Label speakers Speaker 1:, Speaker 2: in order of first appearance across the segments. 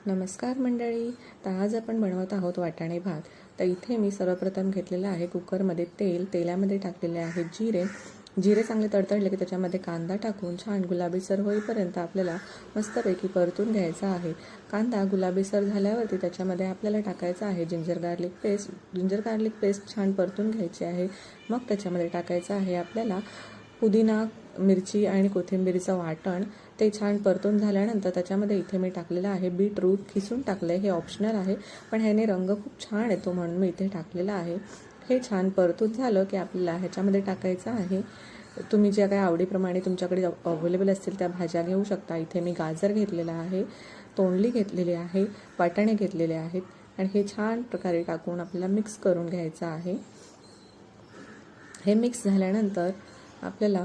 Speaker 1: नमस्कार मंडळी. तर आज आपण बनवत आहोत वाटाणे भात. तर इथे मी सर्वप्रथम घेतलेलं आहे कुकरमध्ये तेलामध्ये टाकलेले आहे जिरे चांगले तडतडले की त्याच्यामध्ये कांदा टाकून छान गुलाबीसर होईपर्यंत आपल्याला मस्तपैकी परतून घ्यायचा आहे. कांदा गुलाबीसर झाल्यावरती त्याच्यामध्ये आपल्याला टाकायचं आहे जिंजर गार्लिक पेस्ट छान परतून घ्यायची आहे. मग त्याच्यामध्ये टाकायचं आहे आपल्याला पुदिना, मिरची आणि कोथिंबीरीचं वाटण. ते छान परतून झाल्यानंतर त्याच्यामध्ये इथे मी टाकलेलं आहे बीटरूट, खिसून टाकलं आहे. हे ऑप्शनल आहे, पण ह्याने रंग खूप छान येतो म्हणून मी इथे टाकलेलं आहे. हे छान परतून झालं की आपल्याला ह्याच्यामध्ये टाकायचं आहे, तुम्ही ज्या काही आवडीप्रमाणे तुमच्याकडे अवेलेबल असतील त्या भाज्या घेऊ शकता. इथे मी गाजर घेतलेला आहे, तोंडली घेतलेली आहे, वाटाणे घेतलेले आहेत आणि हे छान प्रकारे टाकून आपल्याला मिक्स करून घ्यायचं आहे. हे मिक्स झाल्यानंतर आपल्याला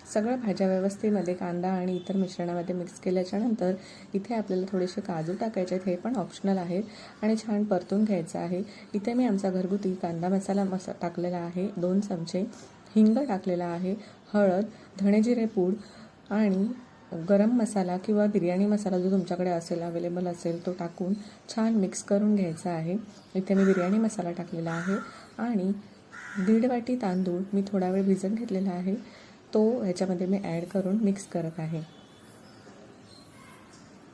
Speaker 1: सगळ्या भाज्या व्यवस्थेमध्ये कांदा आणि इतर मिश्रणामध्ये मिक्स केल्याच्या नंतर इथे आपल्याला थोडेसे काजू टाकायचे आहेत. हे पण ऑप्शनल आहेत आणि छान परतून घ्यायचं आहे. इथे मी आमचा घरगुती कांदा मसाला टाकलेला आहे, 2 चमचे हिंग टाकलेला आहे, हळद, धणेजिरे पूड आणि गरम मसाला किंवा बिर्याणी मसाला जो तुमच्याकडे असेल, अवेलेबल असेल, तो टाकून छान मिक्स करून घ्यायचा आहे. इथे मी बिर्याणी मसाला टाकलेला आहे आणि 1.5 वाटी तांदूळ मी थोडा वेळ भिजत घेतलेला आहे, तो ह्याच्यामध्ये मी ॲड करून मिक्स करत आहे.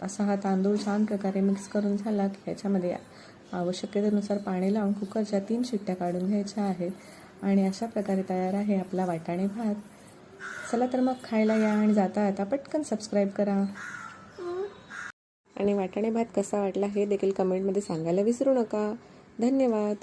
Speaker 1: असा हा तांदूळ छान प्रकारे मिक्स करून झाला की ह्याच्यामध्ये आवश्यकतेनुसार पाणी लावून कुकरच्या 3 शिट्ट्या काढून घ्यायच्या आहेत आणि अशा प्रकारे तयार आहे आपला वाटाणे भात. चला तर मग खायला या आणि जाता आता पटकन सबस्क्राईब करा आणि वाटाणे भात कसा वाटला हे देखील कमेंटमध्ये सांगायला विसरू नका. धन्यवाद.